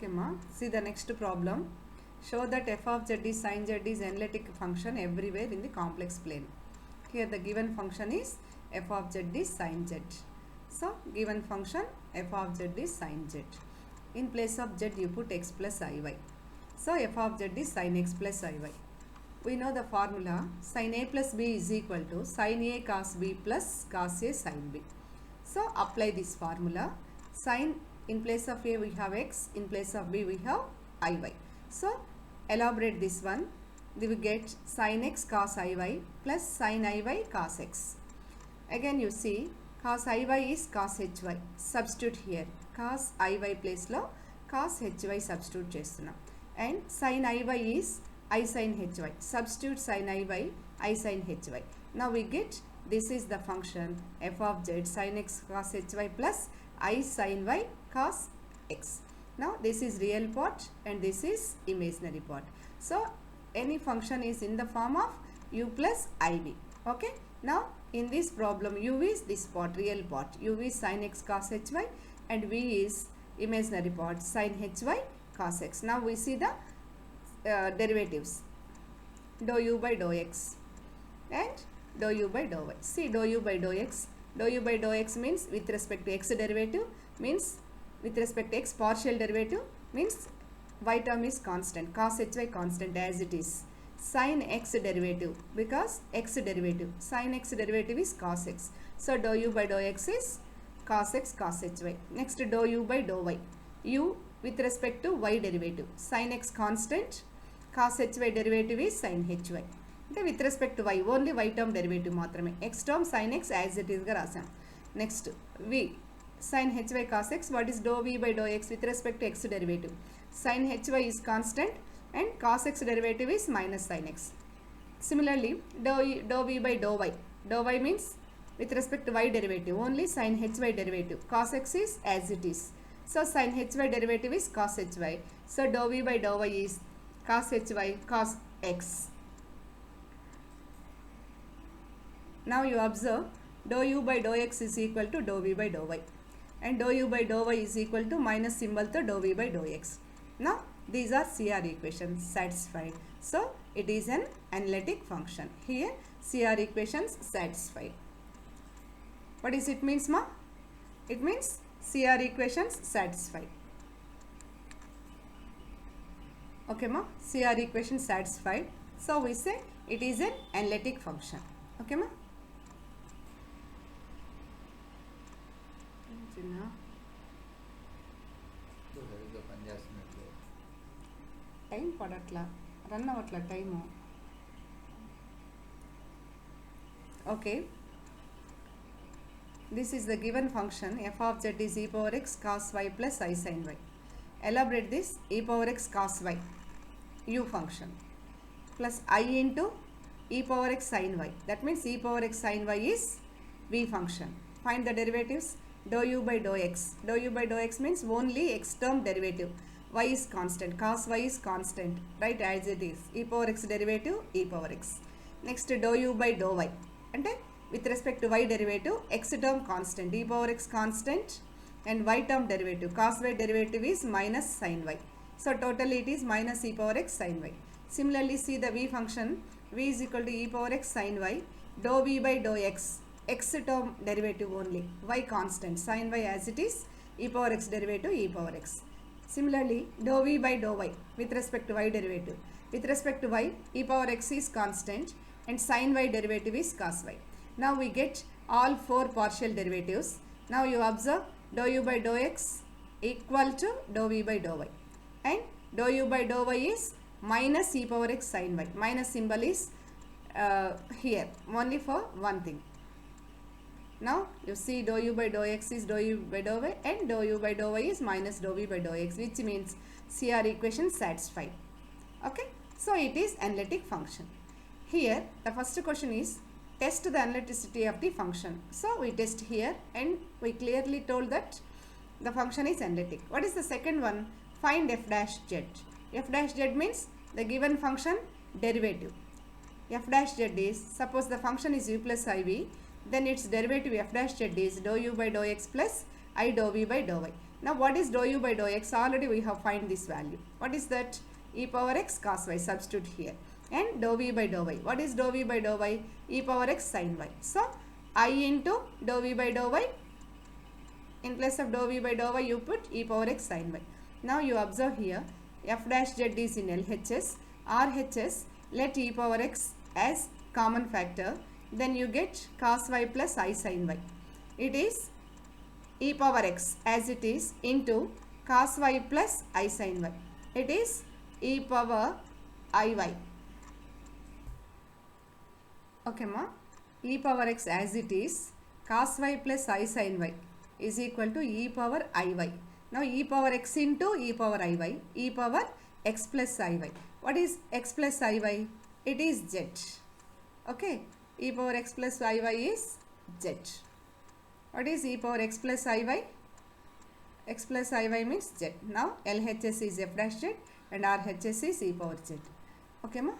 Okay, ma. See the next problem. Show that f of z is sin z is analytic function everywhere in the complex plane. Here the given function is f of z is sin z. So given function f of z is sin z. In place of z you put x plus iy. So f of z is sin x plus iy. We know the formula sin a plus b is equal to sin a cos b plus cos a sin b. So apply this formula. Sin, in place of a we have x, in place of b we have iy. So elaborate this one. We will get sin x cos iy plus sin iy cos x. Again you see cos iy is cos hy. Substitute here. Cos iy place lo cos hy substitute చేస్తున్నాం. And sin iy is I sin hy. Substitute sin iy, I sin hy. Now we get this is the function f of z sin x cos hy plus I sin y cos x. Now this is real part and this is imaginary part. So any function is in the form of u plus iv. Okay. Now in this problem u is this part, real part. U is sin x cos hy and v is imaginary part sin hy cos x. Now we see the derivatives. Dou u by dou x and dou u by dou y. See dou u by dou x. Dou u by dou x means with respect to x derivative, means with respect to x partial derivative, means y term is constant, cos hy constant as it is. Sin x derivative, because x derivative, sin x derivative is cos x. So dou u by dou x is cos x cos hy. Next dou u by dou y. U with respect to y derivative, sin x constant, cos hy derivative is sin hy. అంటే with respect to y, only y term derivative మాత్రమే. X term sin x as it ఈస్గా రాసాం. Next v sin hy cos x. What is do v by do x with respect to x derivative. Sin hy is constant and cos x derivative is minus sin x. Similarly do v by do y. Do y means with respect to y derivative, only sin hy derivative. Cos X is as it is. So sine hy derivative is cos hy. So do v by do y is cos hy cos x. Now you observe dou u by dou x is equal to dou v by dou y and dou u by dou y is equal to minus symbol to dou v by dou x. Now these are CR equations satisfied. So it is an analytic function. Here CR equations satisfied. What is it means ma? It means CR equations satisfied. Okay ma? CR equation satisfied. So we say it is an analytic function. Okay ma? Time పడట్లా, run అవ్వట్లా time. Okay, this is the given function f of z is e power x cos y plus i sin y. Elaborate this e power x cos y u function plus I into e power x sin y. That means e power x sin y is v function. Find the derivatives. Dou u by dou x. Dou u by dou x means only x term derivative. Y is constant. Cos y is constant. Right, as it is. E power x derivative e power x. Next dou u by dou y. And with respect to y derivative, x term constant. E power x constant and y term derivative. Cos y derivative is minus sin y. So totally it is minus e power x sin y. Similarly see the v function. V is equal to e power x sin y. Dou v by dou x. X term derivative only. Y constant. Sin y as it is. E power x derivative e power x. Similarly dou v by dou y with respect to y derivative. With respect to y, e power x is constant and sin y derivative is cos y. Now we get all four partial derivatives. Now you observe dou u by dou x equal to dou v by dou y. And dou u by dou y is minus e power x sin y. Minus symbol is here only for one thing. Now you see dou u by dou x is dou u by dou y and dou u by dou y is minus dou v by dou x, which means CR equation satisfied. Okay, so it is analytic function. Here the first question is test the analyticity of the function. So we test here and we clearly told that the function is analytic. What is the second one? Find f dash z. F dash z means the given function derivative. F dash z is, suppose the function is u plus iv, then its derivative f dash z is dou u by dou x plus I dou v by dou y. Now what is dou u by dou x? Already we have find this value. What is that? E power x cos y, substitute here. And dou v by dou y. What is dou v by dou y? E power x sin y. So I into dou v by dou y. In place of dou v by dou y, you put e power x sin y. Now you observe here, f dash z is in LHS, RHS, let e power x as common factor, then you get cos y plus I sin y. It is e power x as it is into cos y plus I sin y. It is e power iy. Okay ma, e power x as it is, cos y plus I sin y is equal to e power iy. Now e power x into e power iy, e power x plus iy. What is x plus iy? It is z. Okay, e power x plus iy is z. What is e power x plus iy? X plus iy means z. Now LHS is f dash z and RHS is e power z. Okay ma.